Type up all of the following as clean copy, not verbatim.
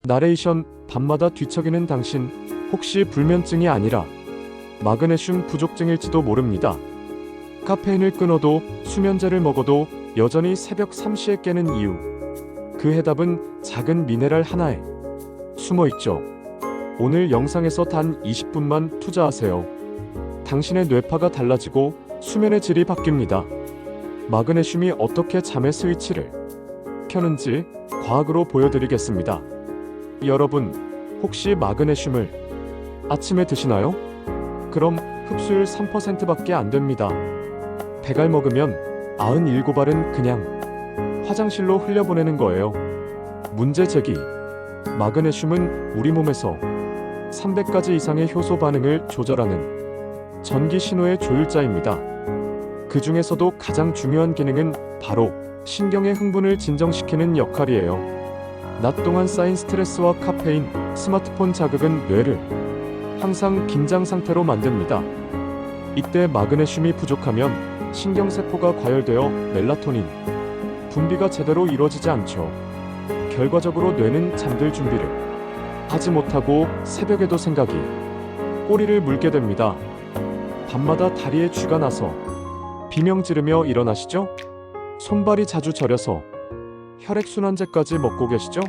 나레이션 밤마다 뒤척이는 당신, 혹시 불면증이 아니라 마그네슘 부족증일지도 모릅니다. 카페인을 끊어도 수면제를 먹어도 여전히 새벽 3시에 깨는 이유. 그 해답은 작은 미네랄 하나에 숨어있죠. 오늘 영상에서 단 20분만 투자하세요. 당신의 뇌파가 달라지고 수면의 질이 바뀝니다. 마그네슘이 어떻게 잠의 스위치를 켜는지 과학으로 보여드리겠습니다. 여러분, 혹시 마그네슘을 아침에 드시나요? 그럼 흡수율 3%밖에 안 됩니다. 100알 먹으면 97알은 그냥 화장실로 흘려보내는 거예요. 문제 제기. 마그네슘은 우리 몸에서 300가지 이상의 효소 반응을 조절하는 전기 신호의 조율자입니다. 그 중에서도 가장 중요한 기능은 바로 신경의 흥분을 진정시키는 역할이에요. 낮 동안 쌓인 스트레스와 카페인, 스마트폰 자극은 뇌를 항상 긴장 상태로 만듭니다. 이때 마그네슘이 부족하면 신경세포가 과열되어 멜라토닌 분비가 제대로 이루어지지 않죠. 결과적으로 뇌는 잠들 준비를 하지 못하고 새벽에도 생각이 꼬리를 물게 됩니다. 밤마다 다리에 쥐가 나서 비명 지르며 일어나시죠? 손발이 자주 저려서 혈액순환제까지 먹고 계시죠?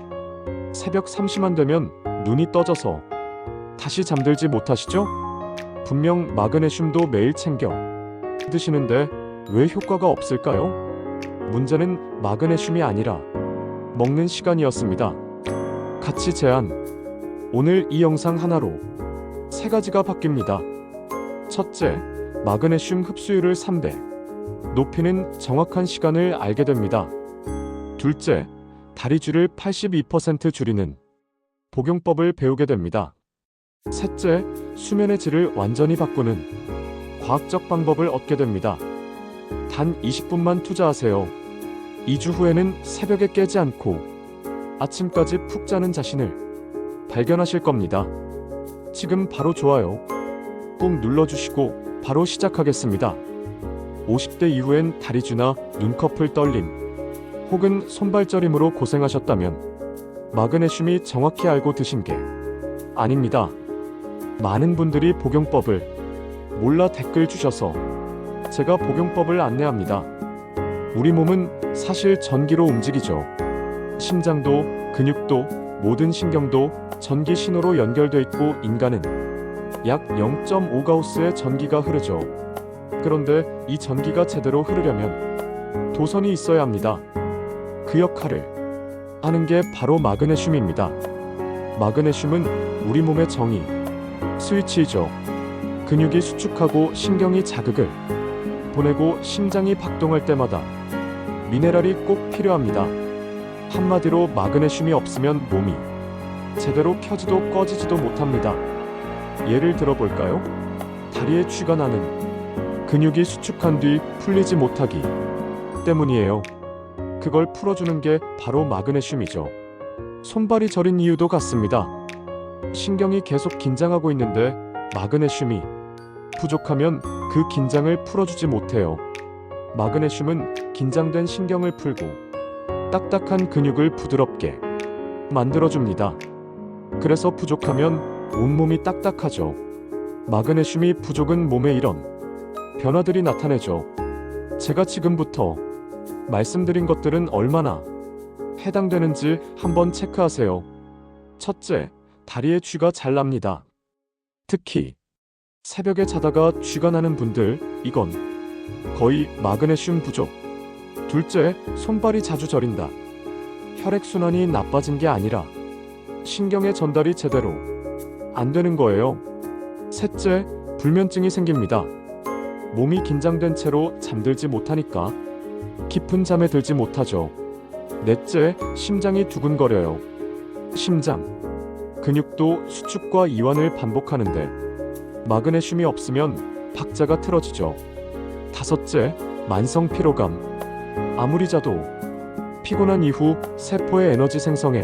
새벽 3시만 되면 눈이 떠져서 다시 잠들지 못하시죠? 분명 마그네슘도 매일 챙겨 드시는데 왜 효과가 없을까요? 문제는 마그네슘이 아니라 먹는 시간이었습니다. 가치 제한. 오늘 이 영상 하나로 3가지가 바뀝니다. 첫째, 마그네슘 흡수율을 3배 높이는 정확한 시간을 알게 됩니다. 둘째, 다리쥐를 82% 줄이는 복용법을 배우게 됩니다. 셋째, 수면의 질을 완전히 바꾸는 과학적 방법을 얻게 됩니다. 단 20분만 투자하세요. 2주 후에는 새벽에 깨지 않고 아침까지 푹 자는 자신을 발견하실 겁니다. 지금 바로 좋아요 꾹 눌러주시고 바로 시작하겠습니다. 50대 이후엔 다리쥐나 눈꺼풀 떨림 혹은 손발저림으로 고생하셨다면 마그네슘이 정확히 알고 드신 게 아닙니다. 많은 분들이 복용법을 몰라 댓글 주셔서 제가 복용법을 안내합니다. 우리 몸은 사실 전기로 움직이죠. 심장도, 근육도, 모든 신경도 전기 신호로 연결돼 있고 인간은 약 0.5가우스의 전기가 흐르죠. 그런데 이 전기가 제대로 흐르려면 도선이 있어야 합니다. 그 역할을 하는 게 바로 마그네슘입니다. 마그네슘은 우리 몸의 정의 스위치이죠. 근육이 수축하고 신경이 자극을 보내고 심장이 박동할 때마다 미네랄이 꼭 필요합니다. 한마디로 마그네슘이 없으면 몸이 제대로 켜지도 꺼지지도 못합니다. 예를 들어볼까요? 다리에 쥐가 나는 근육이 수축한 뒤 풀리지 못하기 때문이에요. 그걸 풀어주는 게 바로 마그네슘이죠. 손발이 저린 이유도 같습니다. 신경이 계속 긴장하고 있는데 마그네슘이 부족하면 그 긴장을 풀어주지 못해요. 마그네슘은 긴장된 신경을 풀고 딱딱한 근육을 부드럽게 만들어줍니다. 그래서 부족하면 온몸이 딱딱하죠. 마그네슘이 부족은 몸에 이런 변화들이 나타내죠. 제가 지금부터 말씀드린 것들은 얼마나 해당되는지 한번 체크하세요. 첫째, 다리에 쥐가 잘 납니다. 특히 새벽에 자다가 쥐가 나는 분들, 이건 거의 마그네슘 부족. 둘째, 손발이 자주 저린다. 혈액순환이 나빠진 게 아니라 신경의 전달이 제대로 안 되는 거예요. 셋째, 불면증이 생깁니다. 몸이 긴장된 채로 잠들지 못하니까 깊은 잠에 들지 못하죠. 넷째, 심장이 두근거려요. 심장, 근육도 수축과 이완을 반복하는데 마그네슘이 없으면 박자가 틀어지죠. 다섯째, 만성 피로감. 아무리 자도 피곤한 이후 세포의 에너지 생성에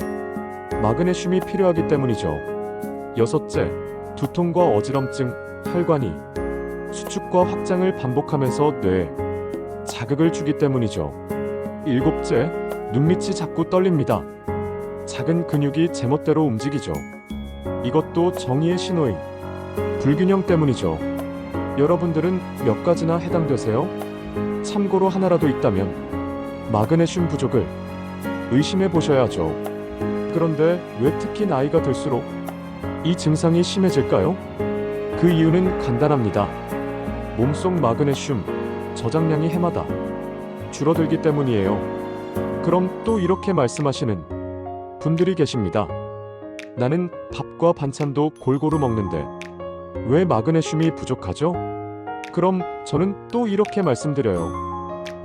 마그네슘이 필요하기 때문이죠. 여섯째, 두통과 어지럼증, 혈관이 수축과 확장을 반복하면서 뇌에 자극을 주기 때문이죠. 일곱째, 눈밑이 자꾸 떨립니다. 작은 근육이 제멋대로 움직이죠. 이것도 정의의 신호인 불균형 때문이죠. 여러분들은 몇 가지나 해당되세요? 참고로 하나라도 있다면 마그네슘 부족을 의심해 보셔야죠. 그런데 왜 특히 나이가 들수록 이 증상이 심해질까요? 그 이유는 간단합니다. 몸속 마그네슘 저장량이 해마다 줄어들기 때문이에요. 그럼 또 이렇게 말씀하시는 분들이 계십니다. 나는 밥과 반찬도 골고루 먹는데 왜 마그네슘이 부족하죠? 그럼 저는 또 이렇게 말씀드려요.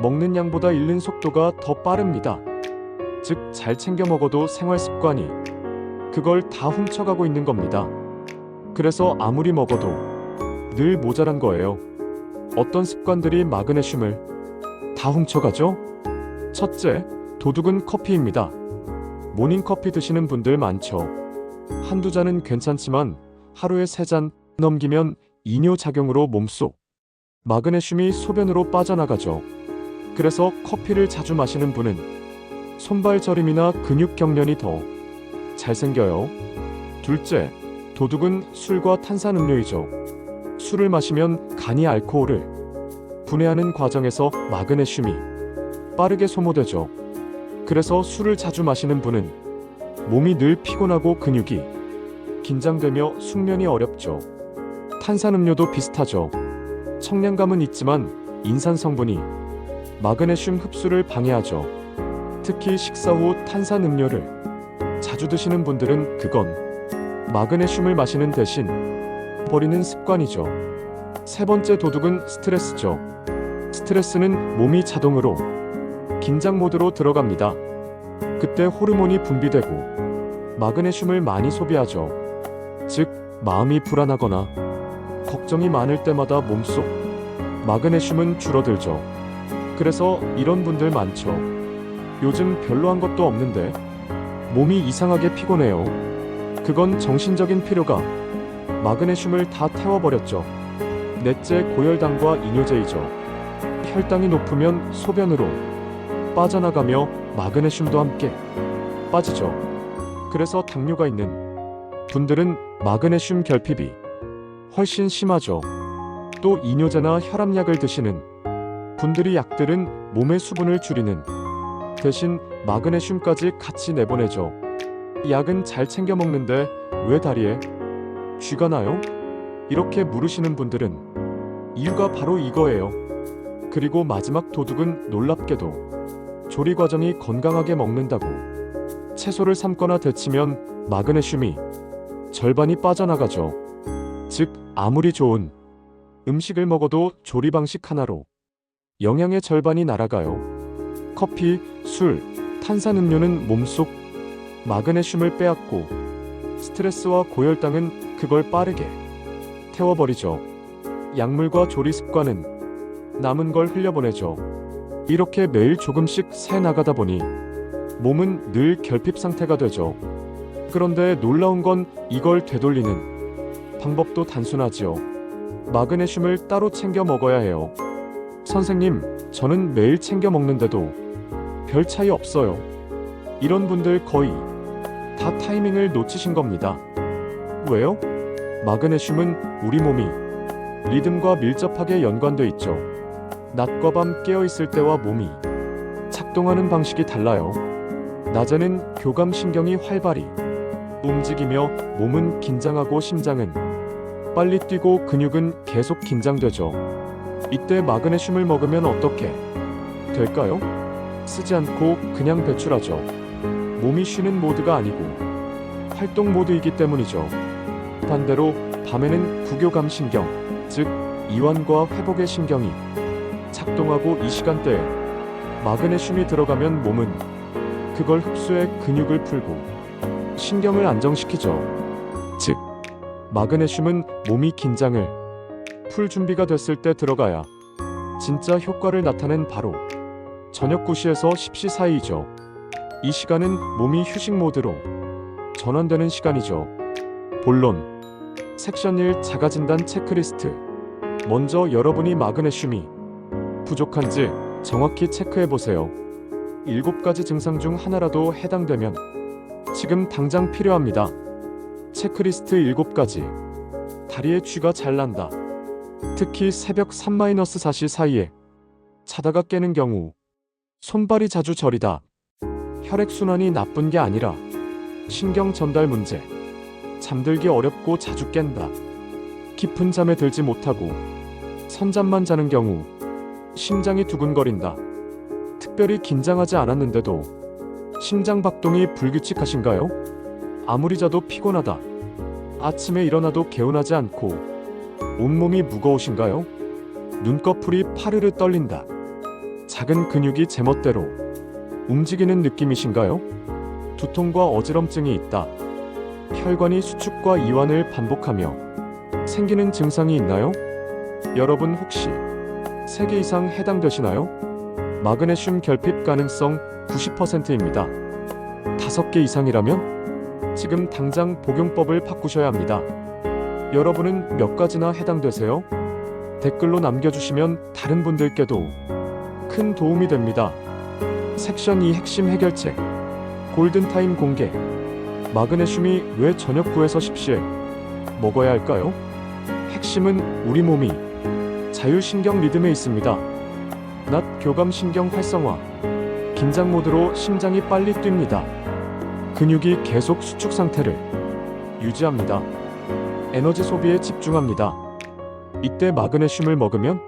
먹는 양보다 잃는 속도가 더 빠릅니다. 즉, 잘 챙겨 먹어도 생활 습관이 그걸 다 훔쳐가고 있는 겁니다. 그래서 아무리 먹어도 늘 모자란 거예요. 어떤 습관들이 마그네슘을 다 훔쳐가죠? 첫째, 도둑은 커피입니다. 모닝커피 드시는 분들 많죠. 한두 잔은 괜찮지만 하루에 3잔 넘기면 이뇨작용으로 몸속 마그네슘이 소변으로 빠져나가죠. 그래서 커피를 자주 마시는 분은 손발 저림이나 근육 경련이 더 잘생겨요. 둘째, 도둑은 술과 탄산음료이죠. 술을 마시면 간이 알코올을 분해하는 과정에서 마그네슘이 빠르게 소모되죠. 그래서 술을 자주 마시는 분은 몸이 늘 피곤하고 근육이 긴장되며 숙면이 어렵죠. 탄산음료도 비슷하죠. 청량감은 있지만 인산 성분이 마그네슘 흡수를 방해하죠. 특히 식사 후 탄산음료를 자주 드시는 분들은 그건 마그네슘을 마시는 대신 버리는 습관이죠. 세 번째 도둑은 스트레스죠. 스트레스는 몸이 자동으로 긴장 모드로 들어갑니다. 그때 호르몬이 분비되고 마그네슘을 많이 소비하죠. 즉, 마음이 불안하거나 걱정이 많을 때마다 몸속 마그네슘은 줄어들죠. 그래서 이런 분들 많죠. 요즘 별로 한 것도 없는데 몸이 이상하게 피곤해요. 그건 정신적인 피로가 마그네슘을 다 태워버렸죠. 넷째, 고혈당과 이뇨제이죠. 혈당이 높으면 소변으로 빠져나가며 마그네슘도 함께 빠지죠. 그래서 당뇨가 있는 분들은 마그네슘 결핍이 훨씬 심하죠. 또 이뇨제나 혈압약을 드시는 분들이 약들은 몸의 수분을 줄이는 대신 마그네슘까지 같이 내보내죠. 약은 잘 챙겨 먹는데 왜 다리에 쥐가 나요? 이렇게 물으시는 분들은 이유가 바로 이거예요. 그리고 마지막 도둑은 놀랍게도 조리 과정이 건강하게 먹는다고 채소를 삶거나 데치면 마그네슘이 절반이 빠져나가죠. 즉, 아무리 좋은 음식을 먹어도 조리 방식 하나로 영양의 절반이 날아가요. 커피, 술, 탄산음료는 몸속 마그네슘을 빼앗고 스트레스와 고혈당은 그걸 빠르게 태워버리죠. 약물과 조리 습관은 남은 걸 흘려보내죠. 이렇게 매일 조금씩 새 나가다 보니 몸은 늘 결핍 상태가 되죠. 그런데 놀라운 건 이걸 되돌리는 방법도 단순하지요. 마그네슘을 따로 챙겨 먹어야 해요. 선생님, 저는 매일 챙겨 먹는데도 별 차이 없어요. 이런 분들 거의 다 타이밍을 놓치신 겁니다. 왜요? 마그네슘은 우리 몸이 리듬과 밀접하게 연관돼 있죠. 낮과 밤 깨어있을 때와 몸이 작동하는 방식이 달라요. 낮에는 교감신경이 활발히 움직이며 몸은 긴장하고 심장은 빨리 뛰고 근육은 계속 긴장되죠. 이때 마그네슘을 먹으면 어떻게 될까요? 쓰지 않고 그냥 배출하죠. 몸이 쉬는 모드가 아니고 활동 모드이기 때문이죠. 반대로 밤에는 부교감신경, 즉 이완과 회복의 신경이 작동하고 이 시간대에 마그네슘이 들어가면 몸은 그걸 흡수해 근육을 풀고 신경을 안정시키죠. 즉, 마그네슘은 몸이 긴장을 풀 준비가 됐을 때 들어가야 진짜 효과를 나타낸 바로 저녁 9시에서 10시 사이이죠. 이 시간은 몸이 휴식 모드로 전환되는 시간이죠. 본론 섹션 1 자가진단 체크리스트. 먼저 여러분이 마그네슘이 부족한지 정확히 체크해보세요. 7가지 증상 중 하나라도 해당되면 지금 당장 필요합니다. 체크리스트 7가지. 다리에 쥐가 잘 난다. 특히 새벽 3-4시 사이에 자다가 깨는 경우. 손발이 자주 저리다. 혈액순환이 나쁜 게 아니라 신경 전달 문제. 잠들기 어렵고 자주 깬다. 깊은 잠에 들지 못하고 선잠만 자는 경우. 심장이 두근거린다. 특별히 긴장하지 않았는데도 심장 박동이 불규칙하신가요? 아무리 자도 피곤하다. 아침에 일어나도 개운하지 않고 온몸이 무거우신가요? 눈꺼풀이 파르르 떨린다. 작은 근육이 제멋대로 움직이는 느낌이신가요? 두통과 어지럼증이 있다. 혈관이 수축과 이완을 반복하며 생기는 증상이 있나요? 여러분 혹시 3개 이상 해당되시나요? 마그네슘 결핍 가능성 90%입니다. 5개 이상이라면 지금 당장 복용법을 바꾸셔야 합니다. 여러분은 몇 가지나 해당되세요? 댓글로 남겨주시면 다른 분들께도 큰 도움이 됩니다. 섹션 2 핵심 해결책 골든타임 공개. 마그네슘이 왜 저녁 9에서 10시에 먹어야 할까요? 핵심은 우리 몸이 자율신경 리듬에 있습니다. 낮 교감신경 활성화. 긴장 모드로 심장이 빨리 뜁니다. 근육이 계속 수축 상태를 유지합니다. 에너지 소비에 집중합니다. 이때 마그네슘을 먹으면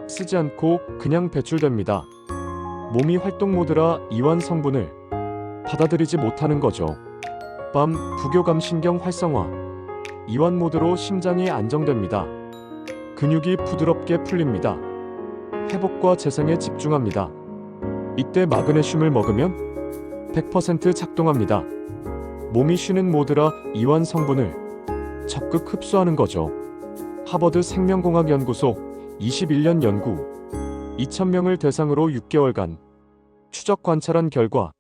쓰지 않고 그냥 배출됩니다. 몸이 활동 모드라 이완 성분을 받아들이지 못하는 거죠. 밤 부교감신경 활성화. 이완 모드로 심장이 안정됩니다. 근육이 부드럽게 풀립니다. 회복과 재생에 집중합니다. 이때 마그네슘을 먹으면 100% 작동합니다. 몸이 쉬는 모드라 이완 성분을 적극 흡수하는 거죠. 하버드 생명공학연구소 21년 연구. 2,000명을 대상으로 6개월간 추적 관찰한 결과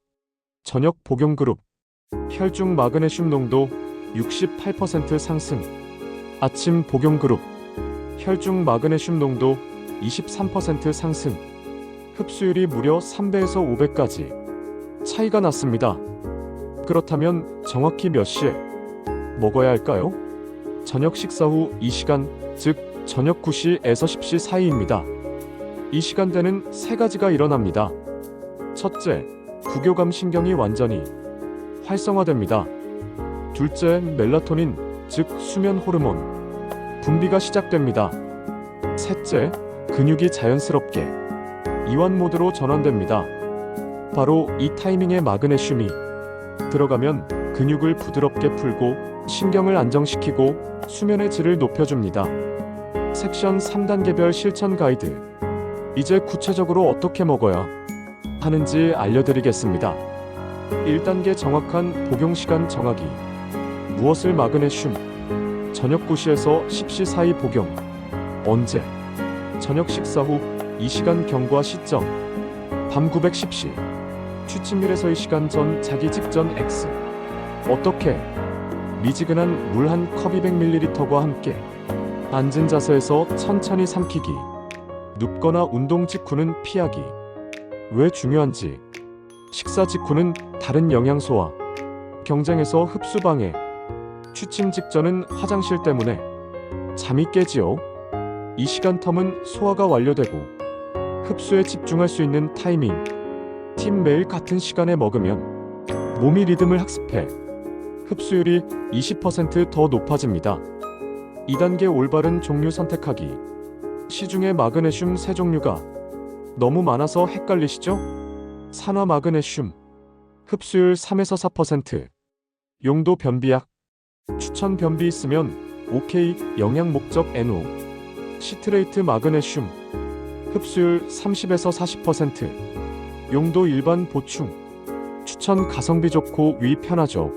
저녁 복용 그룹 혈중 마그네슘 농도 68% 상승, 아침 복용 그룹 혈중 마그네슘 농도 23% 상승, 흡수율이 무려 3배에서 5배까지 차이가 났습니다. 그렇다면 정확히 몇 시에 먹어야 할까요? 저녁 식사 후 2시간, 즉 저녁 9시에서 10시 사이입니다. 이 시간대는 3가지가 일어납니다. 첫째, 부교감 신경이 완전히 활성화됩니다. 둘째, 멜라토닌, 즉 수면 호르몬 분비가 시작됩니다. 셋째, 근육이 자연스럽게 이완 모드로 전환됩니다. 바로 이 타이밍에 마그네슘이 들어가면 근육을 부드럽게 풀고 신경을 안정시키고 수면의 질을 높여줍니다. 섹션 3단계별 실천 가이드. 이제 구체적으로 어떻게 먹어야 하는지 알려드리겠습니다. 1단계 정확한 복용 시간 정하기. 무엇을 마그네슘? 저녁 9시에서 10시 사이 복용. 언제? 저녁 식사 후 2시간 경과 시점. 밤 910시. 취침일에서의 시간 전 자기 직전 X. 어떻게? 미지근한 물 한 컵 200ml과 함께 앉은 자세에서 천천히 삼키기. 눕거나 운동 직후는 피하기. 왜 중요한지. 식사 직후는 다른 영양소와 경쟁해서 흡수 방해. 취침 직전은 화장실 때문에 잠이 깨지요. 이 시간 텀은 소화가 완료되고 흡수에 집중할 수 있는 타이밍. 팀 매일 같은 시간에 먹으면 몸이 리듬을 학습해 흡수율이 20% 더 높아집니다. 2단계 올바른 종류 선택하기. 시중에 마그네슘 3종류가 너무 많아서 헷갈리시죠? 산화 마그네슘 흡수율 3에서 4%. 용도 변비약. 추천 변비 있으면 OK. 영양 목적 NO. 시트레이트 마그네슘 흡수율 30에서 40%. 용도 일반 보충. 추천 가성비 좋고 위 편하죠.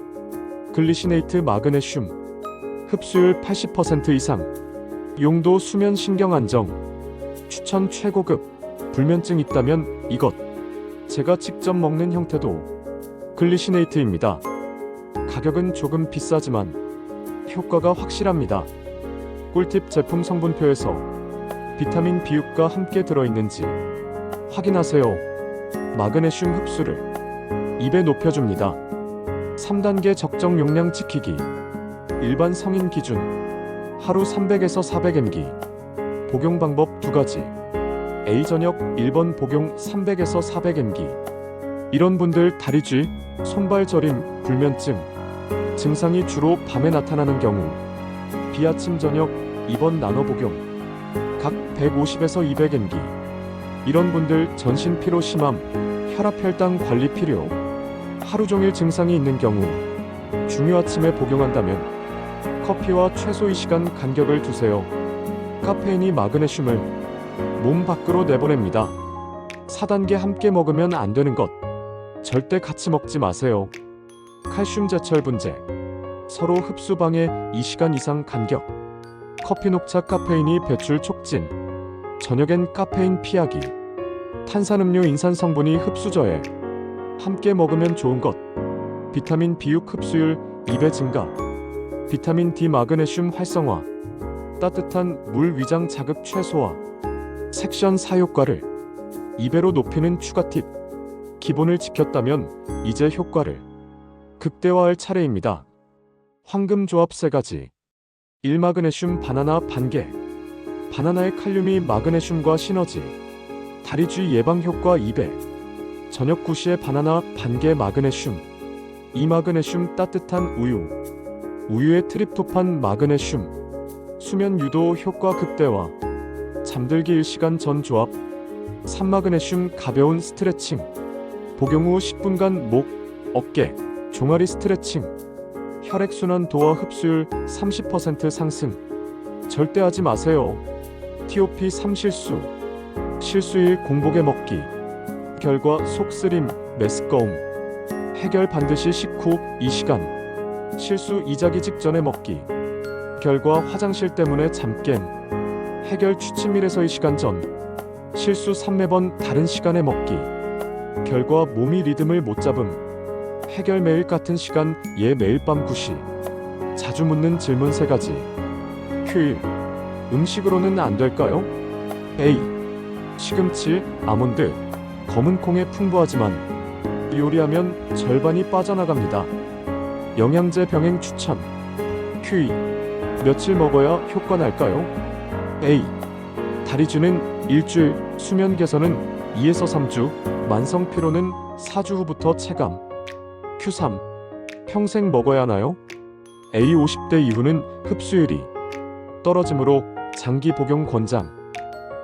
글리시네이트 마그네슘 흡수율 80% 이상. 용도 수면 신경 안정. 추천 최고급. 불면증 있다면 이것. 제가 직접 먹는 형태도 글리시네이트입니다. 가격은 조금 비싸지만 효과가 확실합니다. 꿀팁 제품 성분표에서 비타민 B육과 함께 들어있는지 확인하세요. 마그네슘 흡수를 2배 높여줍니다. 3단계 적정 용량 지키기. 일반 성인 기준 하루 300에서 400mg. 복용 방법 2가지. A 저녁 1번 복용 300에서 400mg. 이런 분들 다리쥐, 손발 저림, 불면증 증상이 주로 밤에 나타나는 경우 B 아침 저녁 2번 나눠 복용 각 150에서 200mg. 이런 분들 전신 피로 심함, 혈압 혈당 관리 필요, 하루 종일 증상이 있는 경우 중요 아침에 복용한다면 커피와 최소 2시간 간격을 두세요. 카페인이 마그네슘을 몸 밖으로 내보냅니다. 4단계 함께 먹으면 안 되는 것. 절대 같이 먹지 마세요. 칼슘 제철 분재. 서로 흡수 방해 2시간 이상 간격. 커피 녹차 카페인이 배출 촉진. 저녁엔 카페인 피하기. 탄산음료 인산 성분이 흡수 저해. 함께 먹으면 좋은 것. 비타민 B6 흡수율 2배 증가. 비타민 D 마그네슘 활성화. 따뜻한 물 위장 자극 최소화. 섹션 4 효과를 2배로 높이는 추가 팁. 기본을 지켰다면 이제 효과를 극대화할 차례입니다. 황금 조합 3가지. 1. 마그네슘 바나나 반개. 바나나의 칼륨이 마그네슘과 시너지. 다리쥐 예방 효과 2배. 저녁 9시에 바나나 반개 마그네슘. 2. 마그네슘 따뜻한 우유. 우유에 트립토판 마그네슘. 수면 유도 효과 극대화. 잠들기 1시간 전 조합. 3. 마그네슘 가벼운 스트레칭. 복용 후 10분간 목, 어깨, 종아리 스트레칭. 혈액순환 도와 흡수율 30% 상승. 절대 하지 마세요. TOP 3실수. 실수 1. 공복에 먹기. 결과 속 쓰림, 메스꺼움. 해결 반드시 식후 2시간. 실수 2. 자기 직전에 먹기. 결과 화장실 때문에 잠깸. 해결 취침 1에서 2시간 전. 실수 3. 매번 다른 시간에 먹기. 결과 몸이 리듬을 못 잡음. 해결 매일 같은 시간, 매일 밤 9시. 자주 묻는 질문 3가지. Q1. 음식으로는 안 될까요? A. 시금치, 아몬드, 검은 콩에 풍부하지만 요리하면 절반이 빠져나갑니다. 영양제 병행 추천. Q2. 며칠 먹어야 효과 날까요? A. 다리쥐는 일주일, 수면 개선은 2에서 3주, 만성 피로는 4주 후부터 체감. Q3. 평생 먹어야 하나요? A. 50대 이후는 흡수율이 떨어지므로 장기 복용 권장.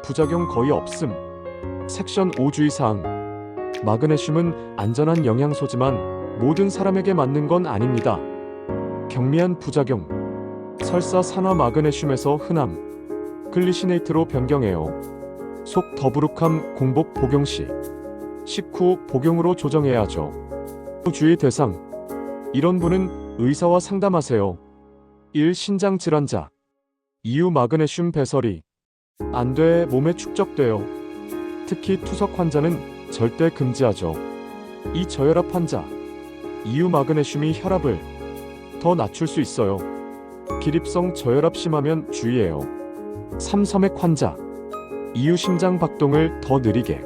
부작용 거의 없음. 섹션 5 주의사항. 마그네슘은 안전한 영양소지만 모든 사람에게 맞는 건 아닙니다. 경미한 부작용. 설사 산화 마그네슘에서 흔함. 글리시네이트로 변경해요. 속 더부룩함 공복 복용 시. 식후 복용으로 조정해야 하죠. 주의 대상. 이런 분은 의사와 상담하세요. 1. 신장 질환자. 이유 마그네슘 배설이 안 돼 몸에 축적돼요. 특히 투석 환자는 절대 금지하죠. 2. 저혈압 환자. 이유 마그네슘이 혈압을 더 낮출 수 있어요. 기립성 저혈압 심하면 주의해요. 3. 섬액 환자. 이유 심장 박동을 더 느리게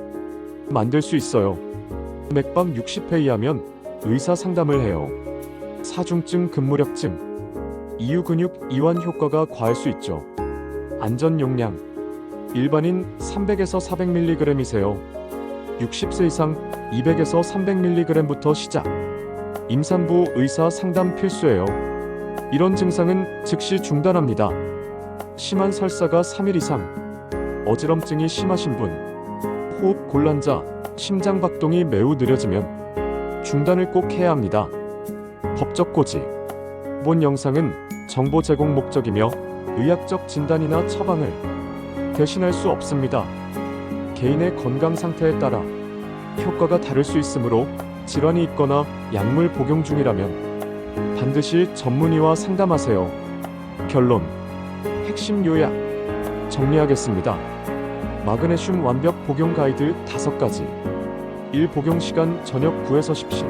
만들 수 있어요. 맥박 60회 이하면 의사 상담을 해요. 4. 중증 근무력증. 이유 근육 이완 효과가 과할 수 있죠. 안전 용량. 일반인 300에서 400mg이세요. 60세 이상 200에서 300mg부터 시작. 임산부 의사 상담 필수예요. 이런 증상은 즉시 중단합니다. 심한 설사가 3일 이상, 어지럼증이 심하신 분, 호흡 곤란자, 심장 박동이 매우 느려지면 중단을 꼭 해야 합니다. 법적 고지. 본 영상은 정보 제공 목적이며 의학적 진단이나 처방을 대신할 수 없습니다. 개인의 건강 상태에 따라 효과가 다를 수 있으므로 질환이 있거나 약물 복용 중이라면 반드시 전문의와 상담하세요. 결론. 핵심 요약 정리하겠습니다. 마그네슘 완벽 복용 가이드 5가지. 1. 복용 시간 저녁 9에서 10시.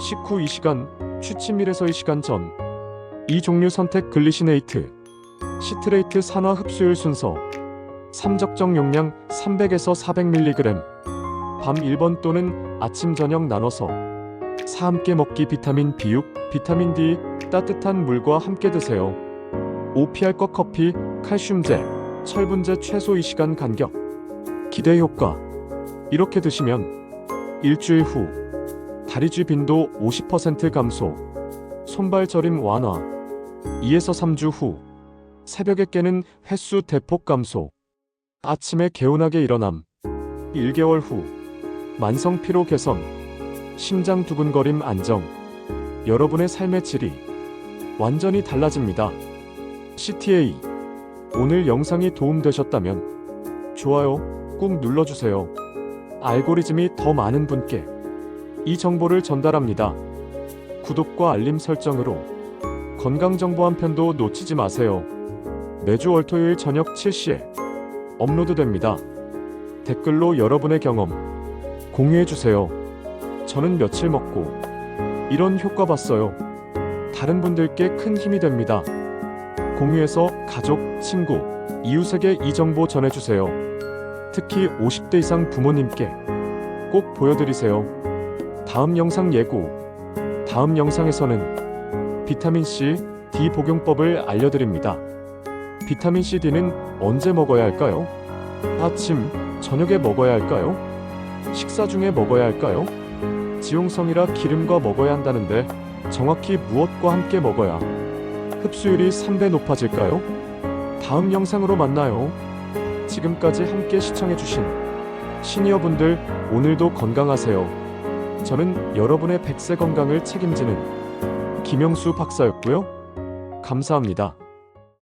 식후 2시간, 취침 1에서 2시간 전. 2. 종류 선택 글리시네이트, 시트레이트 산화 흡수율 순서. 3. 적정 용량 300에서 400mg. 밤 1번 또는 아침 저녁 나눠서. 4. 파 함께 먹기 비타민 B6, 비타민 D 따뜻한 물과 함께 드세요. 5. 피할 것 커피, 칼슘제, 철분제 최소 2시간 간격. 기대 효과. 이렇게 드시면 일주일 후 다리쥐 빈도 50% 감소, 손발 저림 완화. 2에서 3주 후 새벽에 깨는 횟수 대폭 감소, 아침에 개운하게 일어남. 1개월 후 만성 피로 개선, 심장 두근거림 안정. 여러분의 삶의 질이 완전히 달라집니다. CTA. 오늘 영상이 도움되셨다면 좋아요 꾹 눌러주세요. 알고리즘이 더 많은 분께 이 정보를 전달합니다. 구독과 알림 설정으로 건강정보 한 편도 놓치지 마세요. 매주 월토요일 저녁 7시에 업로드됩니다. 댓글로 여러분의 경험 공유해주세요. 저는 며칠 먹고 이런 효과 봤어요. 다른 분들께 큰 힘이 됩니다. 공유해서 가족, 친구, 이웃에게 이 정보 전해주세요. 특히 50대 이상 부모님께 꼭 보여드리세요. 다음 영상 예고. 다음 영상에서는 비타민C, D 복용법을 알려드립니다. 비타민C, D는 언제 먹어야 할까요? 아침, 저녁에 먹어야 할까요? 식사 중에 먹어야 할까요? 지용성이라 기름과 먹어야 한다는데 정확히 무엇과 함께 먹어야 흡수율이 3배 높아질까요? 다음 영상으로 만나요. 지금까지 함께 시청해주신 시니어분들 오늘도 건강하세요. 저는 여러분의 100세 건강을 책임지는 김영수 박사였고요. 감사합니다.